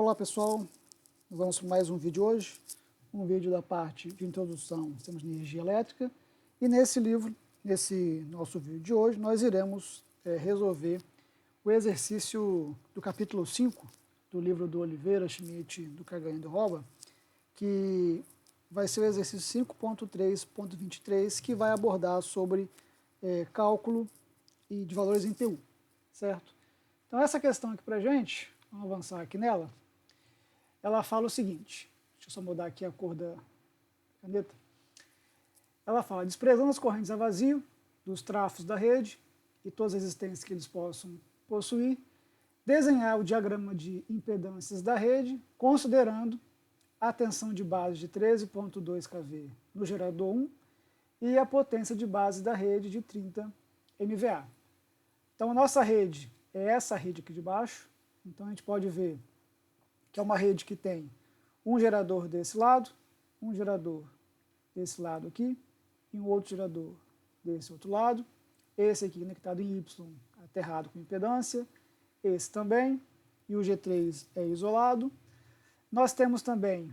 Olá pessoal, vamos para mais um vídeo hoje, um vídeo da parte de introdução ao sistema de energia elétrica, e nesse nosso vídeo de hoje, nós iremos resolver o exercício do capítulo 5 do livro do Oliveira, Schmidt, do Kagan e do Roba, que vai ser o exercício 5.3.23, que vai abordar sobre cálculo e de valores em PU, certo? Então essa questão aqui pra gente, vamos avançar aqui nela, ela fala o seguinte, deixa eu só mudar aqui a cor da caneta. Ela fala, desprezando as correntes a vazio dos trafos da rede e todas as resistências que eles possam possuir, desenhar o diagrama de impedâncias da rede, considerando a tensão de base de 13,2 kV no gerador 1 e a potência de base da rede de 30 MVA. Então a nossa rede é essa rede aqui de baixo, então a gente pode ver que é uma rede que tem um gerador desse lado, um gerador desse lado aqui, e um outro gerador desse outro lado, esse aqui conectado em Y, aterrado com impedância, esse também, e o G3 é isolado. Nós temos também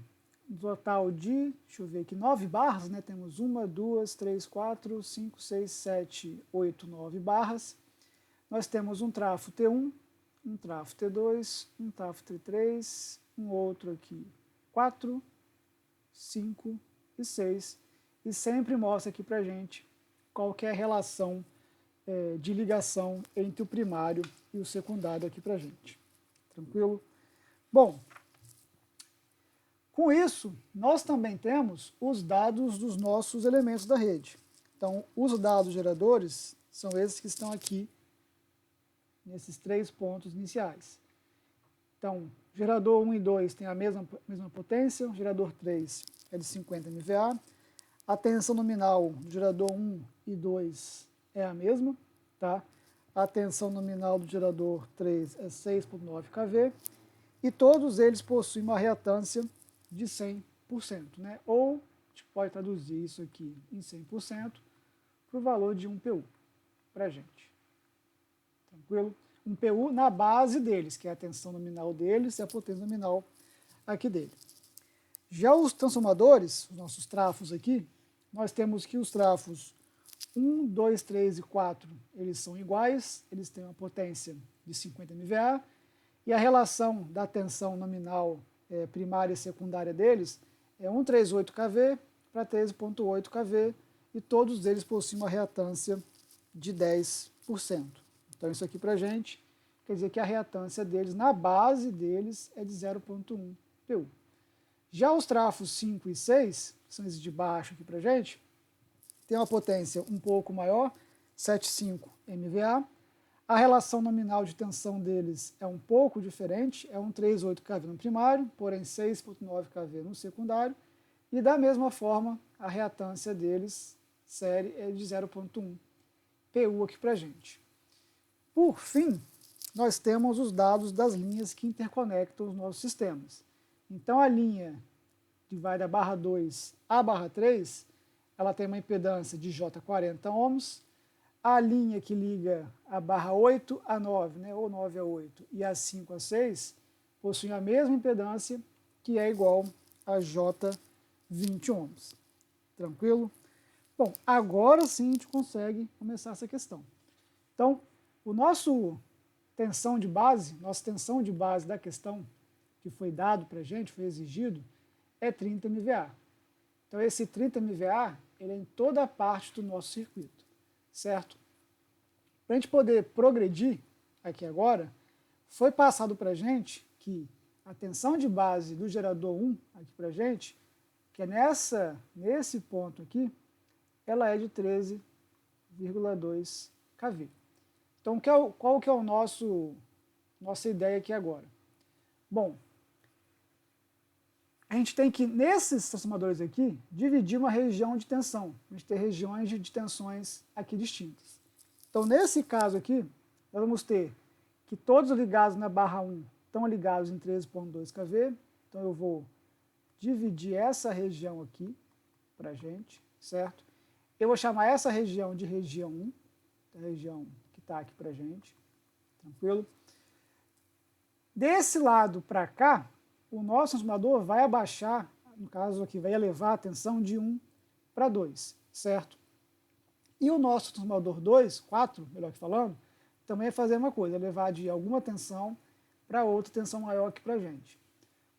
um total de, deixa eu ver aqui, 9 barras, né? Temos 1, 2, 3, 4, 5, 6, 7, 8, 9 barras. Nós temos um trafo T1, um trafo T2, um trafo T3, um outro aqui 4, 5 e 6, e sempre mostra aqui pra gente qual que é a relação de ligação entre o primário e o secundário aqui pra gente. Tranquilo? Bom, com isso, nós também temos os dados dos nossos elementos da rede. Então, os dados geradores são esses que estão aqui nesses 3 pontos iniciais. Então, gerador 1 e 2 tem a mesma potência, o gerador 3 é de 50 MVA, a tensão nominal do gerador 1 e 2 é a mesma, tá? A tensão nominal do gerador 3 é 6,9 kV, e todos eles possuem uma reatância de 100%, né? Ou, a gente pode traduzir isso aqui em 100% para o valor de 1 PU para a gente. Tranquilo? Um PU na base deles, que é a tensão nominal deles e a potência nominal aqui dele. Já os transformadores, os nossos trafos aqui, nós temos que os trafos 1, 2, 3 e 4, eles são iguais, eles têm uma potência de 50 MVA, e a relação da tensão nominal primária e secundária deles é 138 kV para 13,8 kV, e todos eles possuem uma reatância de 10%. Então isso aqui para a gente quer dizer que a reatância deles, na base deles, é de 0,1 PU. Já os trafos 5 e 6, que são esses de baixo aqui para a gente, tem uma potência um pouco maior, 7,5 MVA. A relação nominal de tensão deles é um pouco diferente, é 138 kV no primário, porém 6,9 kV no secundário, e da mesma forma a reatância deles, série, é de 0,1 PU aqui para a gente. Por fim, nós temos os dados das linhas que interconectam os nossos sistemas. Então a linha que vai da barra 2 à barra 3, ela tem uma impedância de J40 ohms, a linha que liga a barra 8 a 9, né, ou 9 a 8, e a 5 a 6, possuem a mesma impedância, que é igual a J20 ohms. Tranquilo? Bom, agora sim a gente consegue começar essa questão. Então, nossa tensão de base da questão que foi dado para a gente, foi exigido, é 30 MVA. Então esse 30 MVA, ele é em toda a parte do nosso circuito, certo? Para a gente poder progredir aqui agora, foi passado para a gente que a tensão de base do gerador 1 aqui para a gente, que é nesse ponto aqui, ela é de 13,2 kV. Então, qual que é nossa ideia aqui agora? Bom, a gente tem que, nesses transformadores aqui, dividir uma região de tensão. A gente tem regiões de tensões aqui distintas. Então, nesse caso aqui, nós vamos ter que todos ligados na barra 1 estão ligados em 13,2 kV. Então, eu vou dividir essa região aqui para a gente, certo? Eu vou chamar essa região de região 1, a região que está aqui para a gente, tranquilo? Desse lado para cá, o nosso transformador vai abaixar, no caso aqui, vai elevar a tensão de 1 para 2, certo? E o nosso transformador 2, 4, melhor que falando, também vai fazer uma coisa, levar de alguma tensão para outra tensão maior aqui para a gente.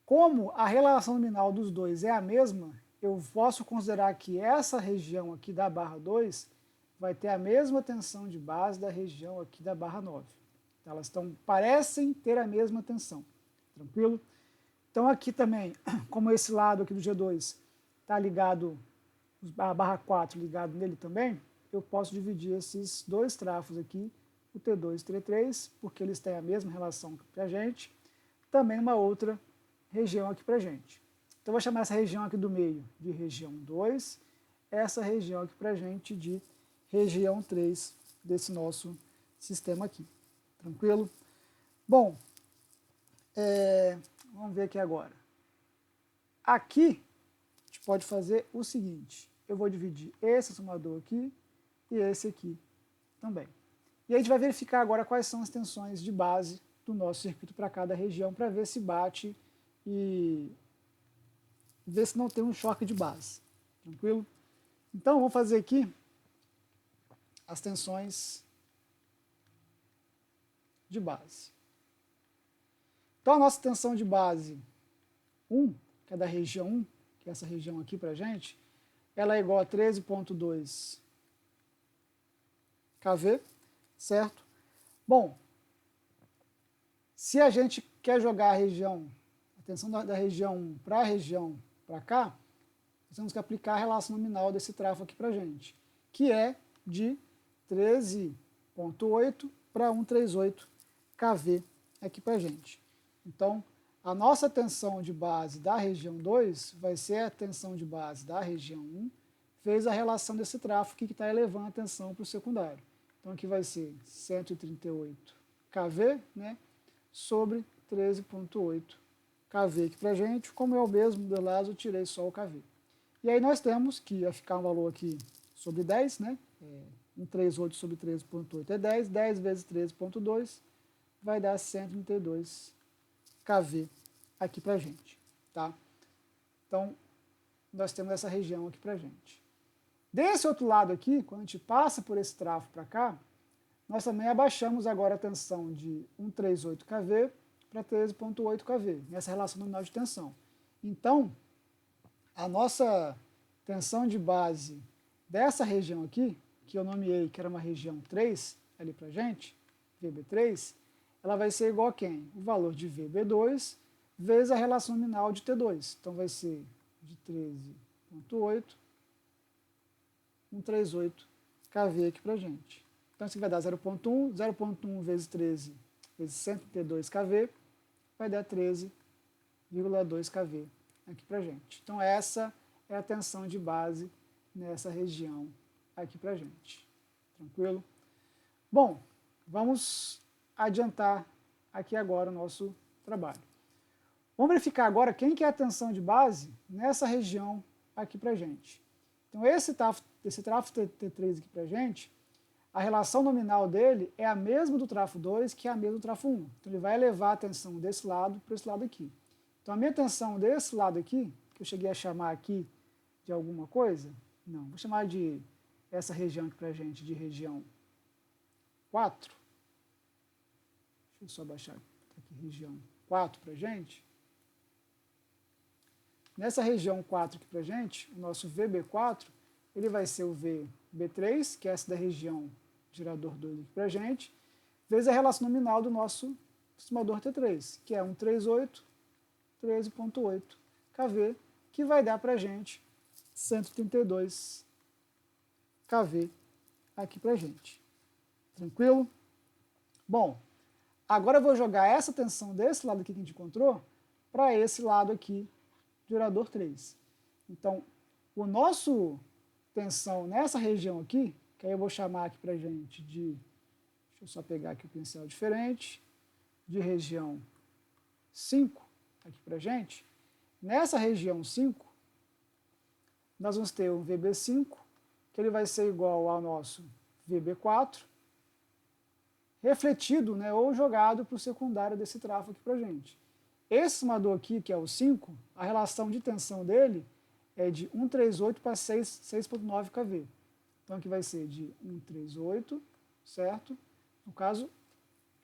Como a relação nominal dos dois é a mesma, eu posso considerar que essa região aqui da barra 2 vai ter a mesma tensão de base da região aqui da barra 9. Então, elas parecem ter a mesma tensão, tranquilo? Então aqui também, como esse lado aqui do G2 está ligado, a barra 4 ligado nele também, eu posso dividir esses dois trafos aqui, o T2 e o T3, porque eles têm a mesma relação para a gente, também uma outra região aqui para a gente. Então, eu vou chamar essa região aqui do meio de região 2, essa região aqui para a gente de região 3 desse nosso sistema aqui. Tranquilo? Bom, vamos ver aqui agora. Aqui, a gente pode fazer o seguinte, eu vou dividir esse transformador aqui e esse aqui também. E a gente vai verificar agora quais são as tensões de base do nosso circuito para cada região, para ver se bate e ver se não tem um choque de base. Tranquilo? Então, vamos fazer aqui as tensões de base. Então, a nossa tensão de base 1, que é da região 1, que é essa região aqui para a gente, ela é igual a 13,2 kV, certo? Bom, se a gente quer jogar a tensão da região 1 para a região para cá, nós temos que aplicar a relação nominal desse trafo aqui para a gente, que é de 13,8 para 138 kV aqui para a gente. Então, a nossa tensão de base da região 2 vai ser a tensão de base da região 1, vezes a relação desse trafo que está elevando a tensão para o secundário. Então, aqui vai ser 138 kV, né, sobre 13,8 kV aqui para a gente. Como é o mesmo modelado, eu tirei só o kV. E aí nós temos que vai ficar um valor aqui sobre 10, né, 138 sobre 13,8 é 10, 10 vezes 13,2 vai dar 132 kV aqui para a gente, tá? Então, nós temos essa região aqui para a gente. Desse outro lado aqui, quando a gente passa por esse trafo para cá, nós também abaixamos agora a tensão de 138 kV para 13,8 kV, nessa relação nominal de tensão. Então, a nossa tensão de base dessa região aqui, que eu nomeei que era uma região 3 ali para a gente, VB3, ela vai ser igual a quem? O valor de VB2 vezes a relação nominal de T2. Então, vai ser de 13,8, 138 kV aqui para a gente. Então, isso vai dar 0,1, 0,1 vezes 13 vezes 132 kV, vai dar 13,2 kV aqui para a gente. Então, essa é a tensão de base nessa região aqui para a gente. Tranquilo? Bom, vamos adiantar aqui agora o nosso trabalho. Vamos verificar agora quem que é a tensão de base nessa região aqui para a gente. Então, esse trafo T3 aqui para a gente, a relação nominal dele é a mesma do trafo 2, que é a mesma do trafo 1. Então, ele vai elevar a tensão desse lado para esse lado aqui. Então, a minha tensão desse lado aqui, que eu cheguei a chamar aqui de alguma coisa, não, vou chamar de essa região aqui para a gente, de região 4. Deixa eu só baixar aqui, região 4 para a gente. Nessa região 4 aqui para a gente, o nosso VB4, ele vai ser o VB3, que é essa da região gerador 2 aqui para a gente, vezes a relação nominal do nosso transformador T3, que é 138, 13,8 kV, que vai dar para a gente 132 kV aqui para a gente. Tranquilo? Bom, agora eu vou jogar essa tensão desse lado aqui que a gente encontrou para esse lado aqui, gerador 3. Então, o nosso tensão nessa região aqui, que aí eu vou chamar aqui para a gente de, deixa eu só pegar aqui o pincel diferente, de região 5, aqui para a gente, nessa região 5, nós vamos ter um VB5, que ele vai ser igual ao nosso VB4, refletido, né, ou jogado para o secundário desse trafo aqui para a gente. Esse transformador aqui, que é o 5, a relação de tensão dele é de 138 para 6,9 kV. Então aqui vai ser de 138, certo? No caso,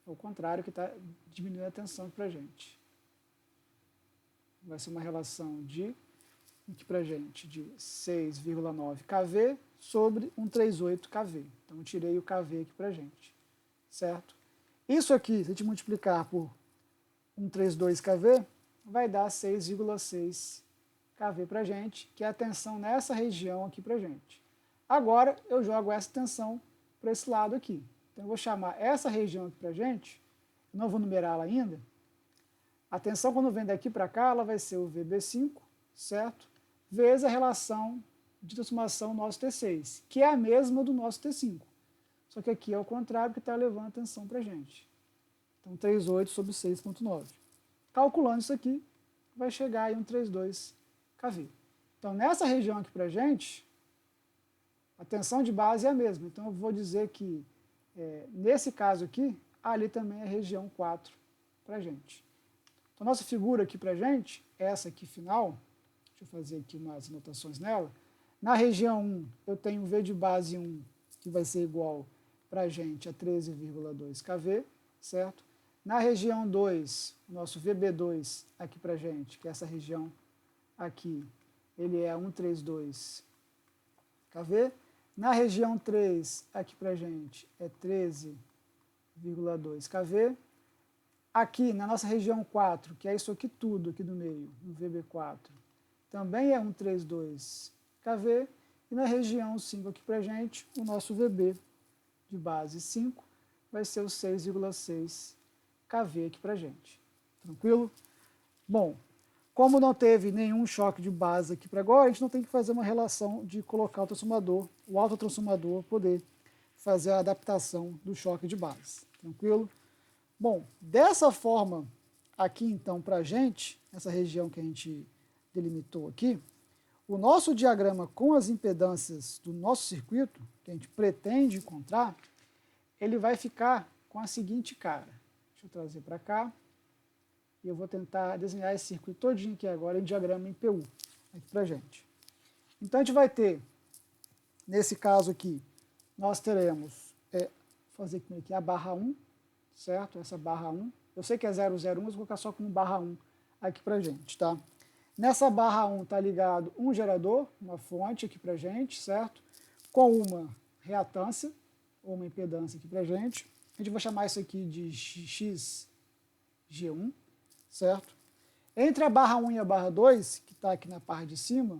é o contrário que está diminuindo a tensão aqui para a gente. Vai ser uma relação de, aqui para a gente, de 6,9 kV sobre 138 kV. Então eu tirei o kV aqui para a gente, certo? Isso aqui, se a gente multiplicar por 132 kV, vai dar 6,6 kV para a gente, que é a tensão nessa região aqui para a gente. Agora eu jogo essa tensão para esse lado aqui. Então eu vou chamar essa região aqui para a gente, não vou numerá-la ainda. A tensão quando vem daqui para cá, ela vai ser o VB5, certo? Vezes a relação de transformação nosso T6, que é a mesma do nosso T5. Só que aqui é o contrário, que está levando a tensão para a gente. Então 38 sobre 6,9. Calculando isso aqui, vai chegar em 132 kV. Então nessa região aqui para a gente, a tensão de base é a mesma. Então eu vou dizer que, nesse caso aqui, ali também é região 4 para a gente. Então nossa figura aqui para a gente, essa aqui final, deixa eu fazer aqui umas anotações nela. Na região 1, eu tenho V de base 1, que vai ser igual para a gente a 13,2 kV, certo? Na região 2, o nosso VB2 aqui para a gente, que é essa região aqui, ele é 132 kV. Na região 3, aqui para a gente, é 13,2 kV. Aqui, na nossa região 4, que é isso aqui tudo, aqui do meio, no VB4, também é 132 kV. E na região 5 aqui para a gente, o nosso VB de base 5 vai ser o 6,6 kV aqui para a gente. Tranquilo? Bom, como não teve nenhum choque de base aqui para agora, a gente não tem que fazer uma relação de colocar o transformador, o autotransformador, poder fazer a adaptação do choque de base. Tranquilo? Bom, dessa forma aqui então para a gente, essa região que a gente delimitou aqui, o nosso diagrama com as impedâncias do nosso circuito, que a gente pretende encontrar, ele vai ficar com a seguinte cara. Deixa eu trazer para cá. E eu vou tentar desenhar esse circuito todinho aqui agora em diagrama em PU, aqui para a gente. Então a gente vai ter, nesse caso aqui, nós teremos, fazer aqui a barra 1, certo? Essa barra 1. Eu sei que é 001, mas vou colocar só como barra 1 aqui para a gente, tá? Nessa barra 1 está ligado um gerador, uma fonte aqui para a gente, certo? Com uma reatância, ou uma impedância aqui para a gente. A gente vai chamar isso aqui de XG1, certo? Entre a barra 1 e a barra 2, que está aqui na parte de cima,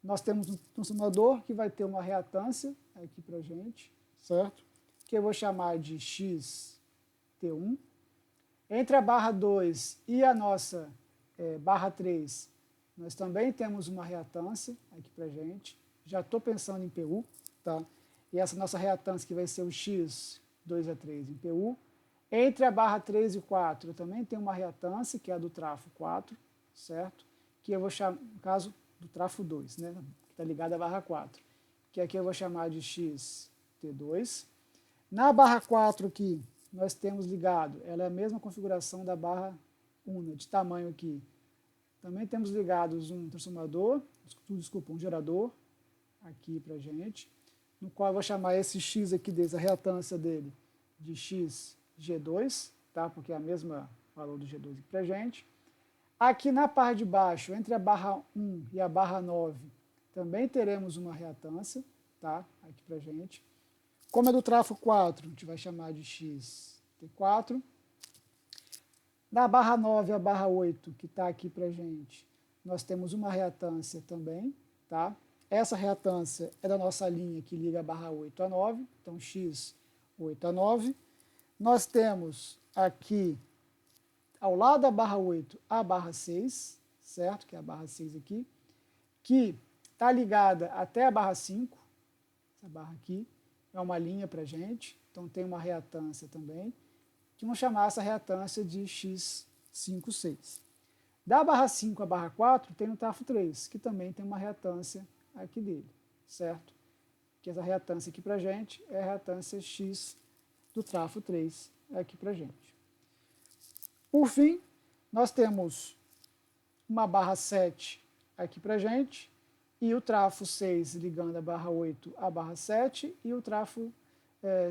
nós temos um transformador que vai ter uma reatância aqui para a gente, certo? Que eu vou chamar de XT1. Entre a barra 2 e a nossa barra 3, nós também temos uma reatância aqui para a gente. Já estou pensando em PU, tá? E essa nossa reatância que vai ser o X2A3 em PU. Entre a barra 3 e 4, eu também tenho uma reatância, que é a do trafo 4, certo? Que eu vou chamar, no caso, do trafo 2, né? Que está ligada à barra 4. Que aqui eu vou chamar de XT2. Na barra 4 aqui, nós temos ligado, ela é a mesma configuração da barra 1, né, de tamanho aqui. Também temos ligados um transformador, um gerador, aqui para a gente, no qual eu vou chamar esse X aqui, a reatância dele, de XG2, tá? Porque é a mesma valor do G2 aqui para a gente. Aqui na parte de baixo, entre a barra 1 e a barra 9, também teremos uma reatância, tá? Aqui para a gente. Como é do trafo 4, a gente vai chamar de XT4. Da barra 9 à barra 8, que está aqui para a gente, nós temos uma reatância também, tá? Essa reatância é da nossa linha que liga a barra 8 a 9, então X8 a 9. Nós temos aqui, ao lado da barra 8, a barra 6, certo? Que é a barra 6 aqui, que está ligada até a barra 5, essa barra aqui, é uma linha para a gente, então tem uma reatância também, que vamos chamar essa reatância de X56. Da barra 5 à barra 4 tem o trafo 3, que também tem uma reatância aqui dele, certo? Que essa reatância aqui para a gente é a reatância X do trafo 3 aqui para a gente. Por fim, nós temos uma barra 7 aqui para a gente, e o trafo 6 ligando a barra 8 à barra 7, e o trafo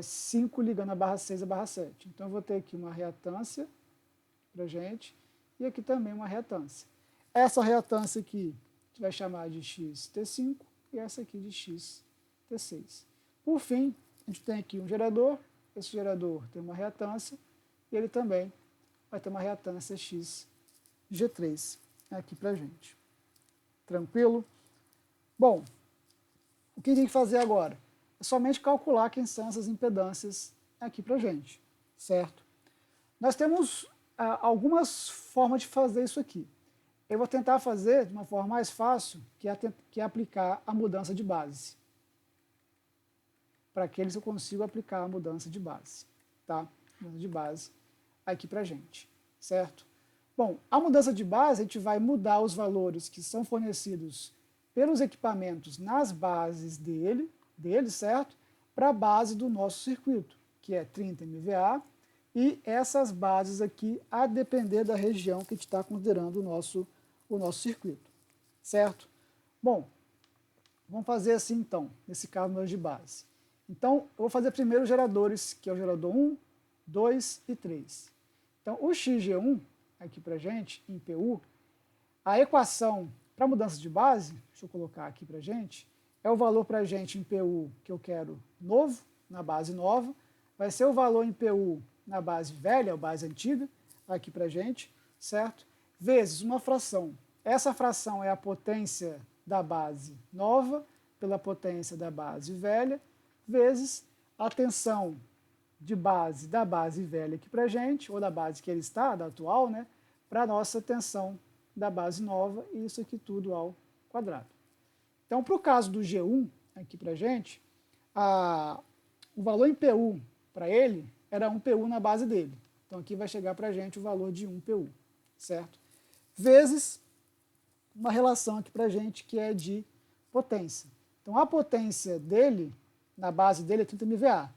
5 ligando a barra 6 à barra 7. Então, eu vou ter aqui uma reatância para a gente, e aqui também uma reatância. Essa reatância aqui, a gente vai chamar de XT5, e essa aqui de XT6. Por fim, a gente tem aqui um gerador, esse gerador tem uma reatância, e ele também vai ter uma reatância XG3 aqui para a gente. Tranquilo? Bom, o que tem que fazer agora? É somente calcular quem são essas impedâncias aqui para a gente, certo? Nós temos algumas formas de fazer isso aqui. Eu vou tentar fazer de uma forma mais fácil, que é aplicar a mudança de base. Para aqueles eu consigo aplicar a mudança de base, tá? Mudança de base aqui para a gente, certo? Bom, a mudança de base, a gente vai mudar os valores que são fornecidos pelos equipamentos nas bases dele, certo? Para a base do nosso circuito, que é 30 MVA, e essas bases aqui, a depender da região que a gente está considerando o nosso circuito, certo? Bom, vamos fazer assim então, nesse caso, mudança de base. Então, eu vou fazer primeiro os geradores, que é o gerador 1, 2 e 3. Então, o XG1, aqui para a gente, em PU, a equação para mudança de base, deixa eu colocar aqui para a gente, é o valor para a gente em PU que eu quero novo, na base nova, vai ser o valor em PU na base velha, ou base antiga, aqui para a gente, certo? Vezes uma fração. Essa fração é a potência da base nova pela potência da base velha, vezes a tensão de base da base velha aqui para a gente, ou da base que ele está, da atual, né, para a nossa tensão da base nova, e isso aqui tudo ao quadrado. Então, para o caso do G1, aqui para a gente, o valor em PU para ele era 1 PU na base dele. Então, aqui vai chegar para a gente o valor de 1 PU, certo? Vezes uma relação aqui para a gente que é de potência. Então, a potência dele, na base dele, é 30 MVA.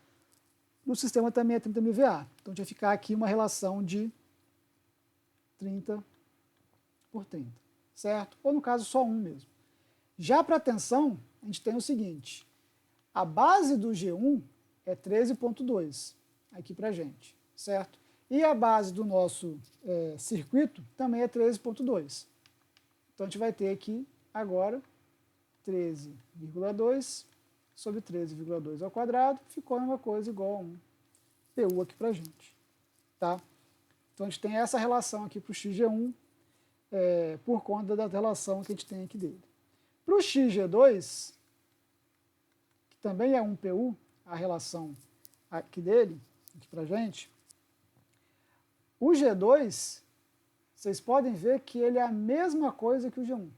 No sistema também é 30 MVA. Então, vai ficar aqui uma relação de 30 por 30, certo? Ou, no caso, só 1 mesmo. Já para a tensão, a gente tem o seguinte, a base do G1 é 13,2 aqui para a gente, certo? E a base do nosso circuito também é 13,2. Então, a gente vai ter aqui, agora, 13,2 sobre 13,2 ao quadrado, ficou a mesma coisa, igual a 1 PU aqui para a gente, tá? Então, a gente tem essa relação aqui para o XG1, por conta da relação que a gente tem aqui dele. Para o XG2, que também é 1 PU, a relação aqui dele, aqui para a gente, o G2, vocês podem ver que ele é a mesma coisa que o G1,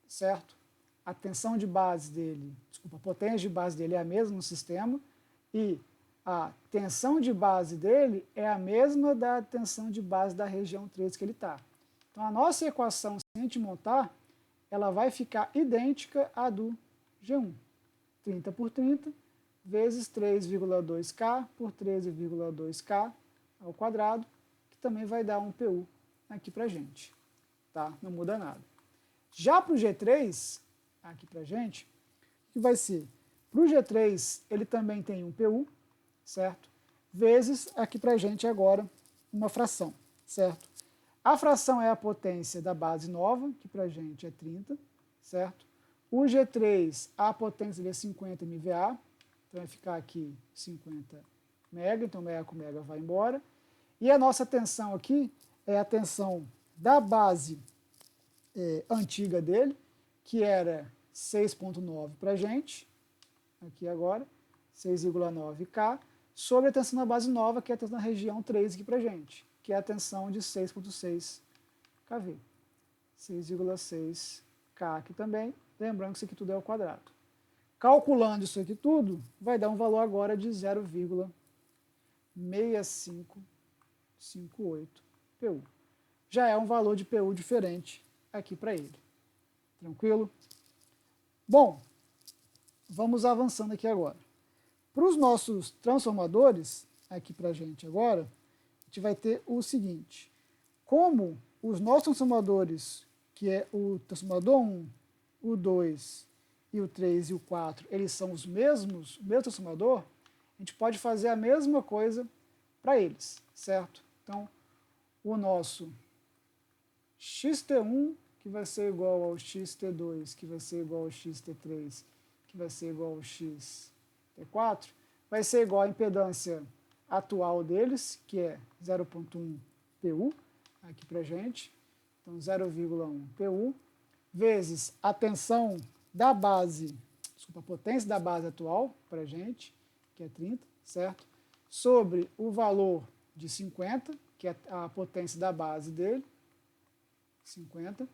certo? A tensão de base dele, desculpa, a potência de base dele é a mesma no sistema, e a tensão de base dele é a mesma da tensão de base da região 3 que ele está. Então, a nossa equação, se a gente montar, ela vai ficar idêntica à do G1. 30 por 30, vezes 3,2K por 13,2K ao quadrado, que também vai dar 1 PU aqui para a gente. Tá? Não muda nada. Já para o G3, aqui para a gente, o que vai ser? Para o G3, ele também tem 1 PU, certo? Vezes, aqui para a gente agora, uma fração, certo? A fração é a potência da base nova, que para a gente é 30, certo? O G3, a potência dele é 50 MVA, então vai ficar aqui 50 mega, então mega com mega vai embora. E a nossa tensão aqui é a tensão da base antiga dele, que era 6,9 para a gente, aqui agora, 6,9K, sobre a tensão da base nova, que é a tensão da região 3 aqui para a gente, que é a tensão de 6,6 kV. 6,6K aqui também, lembrando que isso aqui tudo é ao quadrado. Calculando isso aqui tudo, vai dar um valor agora de 0,6558 PU. Já é um valor de PU diferente aqui para ele. Tranquilo? Bom, vamos avançando aqui agora. Para os nossos transformadores, aqui para a gente agora, a gente vai ter o seguinte. Como os nossos transformadores, que é o transformador 1, o 2 e o 3 e o 4, eles são os mesmos, o mesmo transformador, a gente pode fazer a mesma coisa para eles, certo? Então, o nosso xt1, que vai ser igual ao xt2, que vai ser igual ao xt3, que vai ser igual ao xt4, vai ser igual à impedância atual deles, que é 0,1 PU, aqui para a gente, então 0,1 PU, vezes a tensão da base, desculpa, a potência da base atual para a gente, que é 30, certo? Sobre o valor de 50, que é a potência da base dele, 50.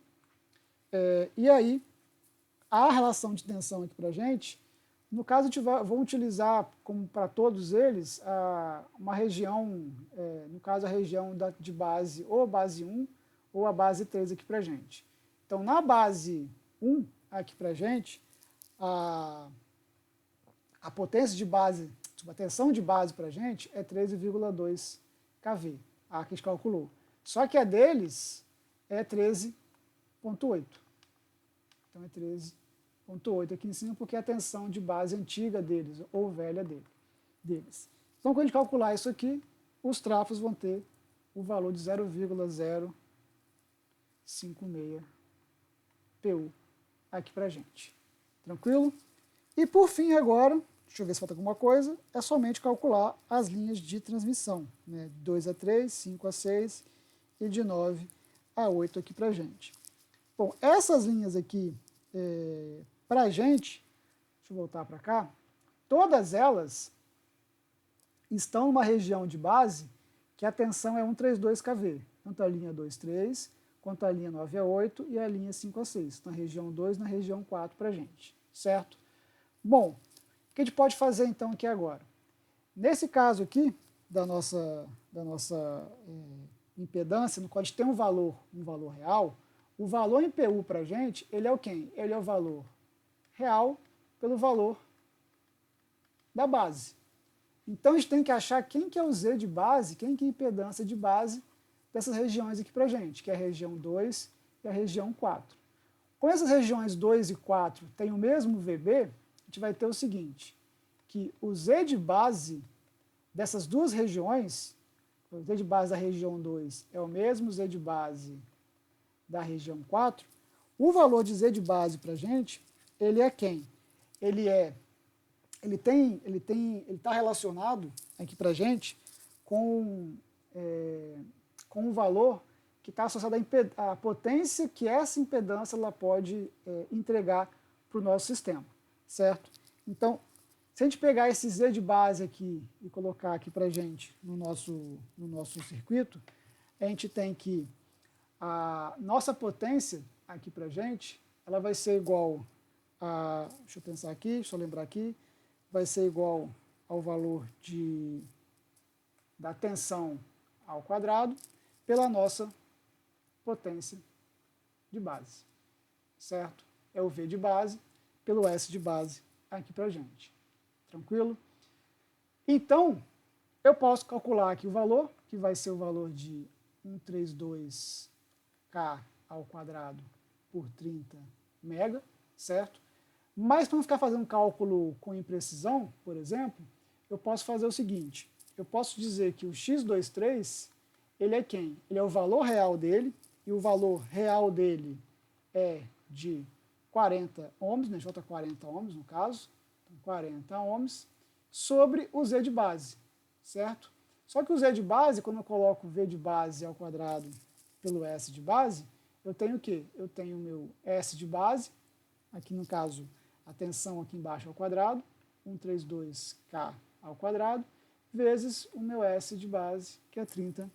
E aí, a relação de tensão aqui para a gente, no caso, vamos utilizar, como para todos eles, uma região, no caso, a região de base, ou a base 1, ou a base 3 aqui para a gente. Então, na base 1, aqui para a gente, a potência de base, a tensão de base para a gente é 13,2 kV, a que a gente calculou. Só que a deles é 13,8. Então é 13,8 aqui em cima, porque é a tensão de base antiga deles, ou velha deles. Então, quando a gente calcular isso aqui, os trafos vão ter o valor de 0,056 PU aqui para a gente. Tranquilo? E por fim agora, deixa eu ver se falta alguma coisa, é somente calcular as linhas de transmissão, né? 2 a 3, 5 a 6 e de 9 a 8 aqui para a gente. Bom, essas linhas aqui, para a gente, deixa eu voltar para cá, todas elas estão numa região de base que a tensão é 132 kV, tanto a linha 2, 3, quanto a linha 9 a 8 e a linha 5 a 6, na região 2 e na região 4 para a gente, certo? Bom, o que a gente pode fazer então aqui agora? Nesse caso aqui, da nossa impedância, no qual a gente tem um valor real, o valor em PU para a gente, ele é o quem? Ele é o valor real pelo valor da base. Então a gente tem que achar quem que é o Z de base, quem que é a impedância de base dessas regiões aqui para a gente, que é a região 2 e a região 4. Como essas regiões 2 e 4 têm o mesmo VB, a gente vai ter o seguinte, que o Z de base dessas duas regiões, o Z de base da região 2 é o mesmo Z de base da região 4, o valor de Z de base para a gente, ele é quem? Ele está relacionado aqui para a gente com um valor que está associado à potência que essa impedância ela pode entregar para o nosso sistema, certo? Então, se a gente pegar esse Z de base aqui e colocar aqui para a gente no nosso circuito, a gente tem que a nossa potência aqui para a gente, ela vai ser igual a, deixa eu pensar aqui, deixa eu lembrar aqui, vai ser igual ao valor da tensão ao quadrado pela nossa potência de base, certo? É o V de base pelo S de base aqui para a gente. Tranquilo? Então, eu posso calcular aqui o valor, que vai ser o valor de 132K ao quadrado por 30 mega, certo? Mas para não ficar fazendo cálculo com imprecisão, por exemplo, eu posso fazer o seguinte, eu posso dizer que o x23, ele é quem? Ele é o valor real dele, e o valor real dele é de 40 ohms, né? J 40 ohms no caso, então 40 ohms, sobre o Z de base, certo? Só que o Z de base, quando eu coloco V de base ao quadrado pelo S de base, eu tenho o quê? Eu tenho o meu S de base, aqui no caso a tensão aqui embaixo ao quadrado, 132K ao quadrado, vezes o meu S de base, que é 30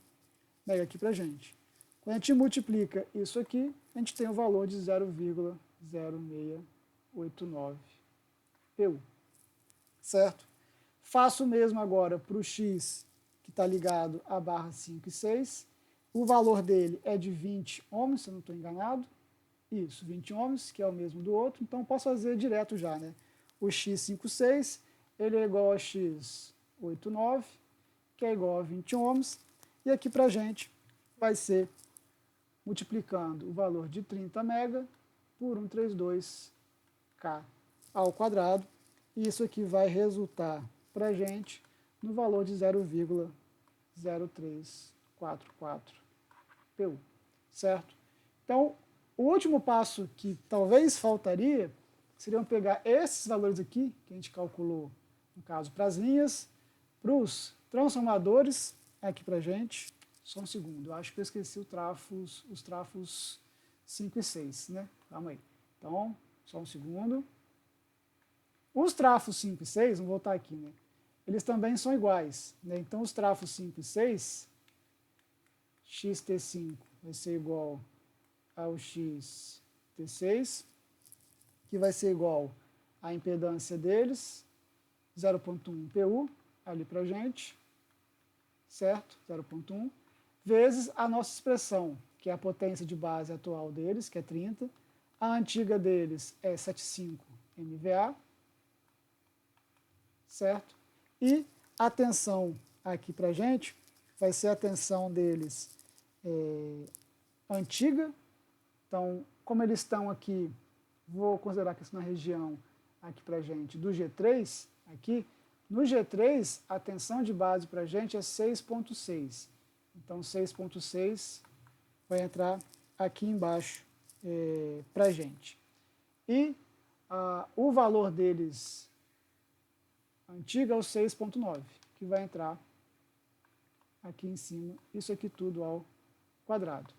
mega aqui pra gente. Quando a gente multiplica isso aqui, a gente tem o valor de 0,0689 PU, certo? Faço o mesmo agora para o X, que está ligado à barra 5 e 6. O valor dele é de 20 ohms, se eu não estou enganado. Isso, 20 ohms, que é o mesmo do outro. Então, posso fazer direto já, né? O X56, ele é igual a X89, que é igual a 20 ohms. E aqui para a gente vai ser multiplicando o valor de 30 mega por 132K ao quadrado. E isso aqui vai resultar para a gente no valor de 0,0344 PU, certo? Então, o último passo que talvez faltaria seriam pegar esses valores aqui, que a gente calculou, no caso, para as linhas, para os transformadores, aqui para a gente. Só um segundo, eu acho que eu esqueci os trafos 5 e 6, né? Calma aí. Então, só um segundo. Os trafos 5 e 6, vamos voltar aqui, né? Eles também são iguais, né? Então, os trafos 5 e 6, xt5 vai ser igual ao xt6, que vai ser igual à impedância deles, 0,1 PU, ali para a gente, certo? 0,1, vezes a nossa expressão, que é a potência de base atual deles, que é 30, a antiga deles é 7,5 MVA, certo? E a tensão aqui para a gente vai ser a tensão deles antiga. Então, como eles estão aqui, vou considerar que isso na região aqui para a gente do G3, aqui, no G3 a tensão de base para a gente é 6,6. Então, 6,6 vai entrar aqui embaixo para a gente. E o valor deles antigo é o 6,9, que vai entrar aqui em cima, isso aqui tudo ao quadrado.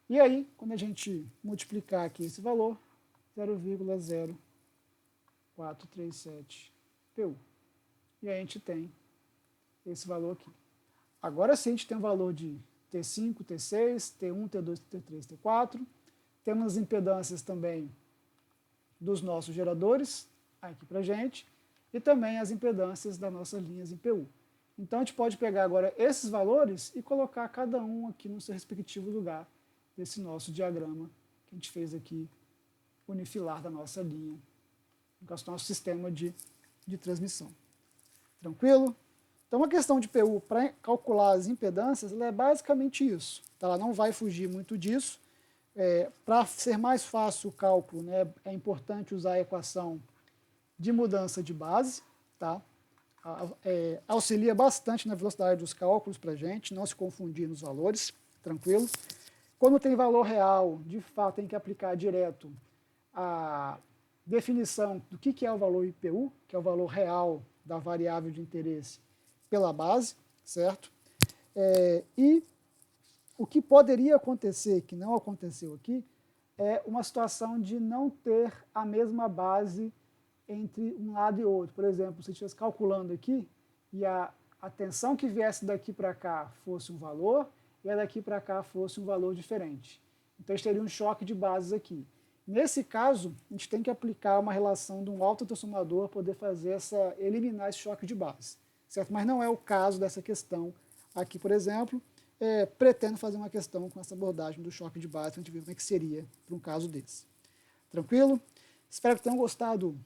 E aí, quando a gente multiplicar aqui esse valor, 0,0437 PU. E aí a gente tem esse valor aqui. Agora sim, a gente tem o valor de T5, T6, T1, T2, T3, T4. Temos as impedâncias também dos nossos geradores, aqui para a gente, e também as impedâncias das nossas linhas em PU. Então a gente pode pegar agora esses valores e colocar cada um aqui no seu respectivo lugar desse nosso diagrama que a gente fez aqui, unifilar da nossa linha, no nosso sistema de transmissão. Tranquilo? Então a questão de PU para calcular as impedâncias, ela é basicamente isso. Tá? Ela não vai fugir muito disso. Para ser mais fácil o cálculo, né, é importante usar a equação de mudança de base, tá? Auxilia bastante na velocidade dos cálculos para a gente, não se confundir nos valores, tranquilo? Quando tem valor real, de fato tem que aplicar direto a definição do que é o valor IPU, que é o valor real da variável de interesse pela base, certo? E o que poderia acontecer, que não aconteceu aqui, é uma situação de não ter a mesma base entre um lado e outro. Por exemplo, se estivesse calculando aqui e a tensão que viesse daqui para cá fosse um valor e a daqui para cá fosse um valor diferente. Então, a gente teria um choque de bases aqui. Nesse caso, a gente tem que aplicar uma relação de um autotransformador para poder eliminar esse choque de base, certo? Mas não é o caso dessa questão aqui, por exemplo. Pretendo fazer uma questão com essa abordagem do choque de base, para a gente ver como é que seria para um caso desse. Tranquilo? Espero que tenham gostado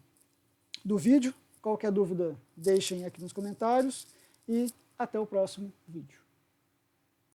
do vídeo. Qualquer dúvida, deixem aqui nos comentários e até o próximo vídeo.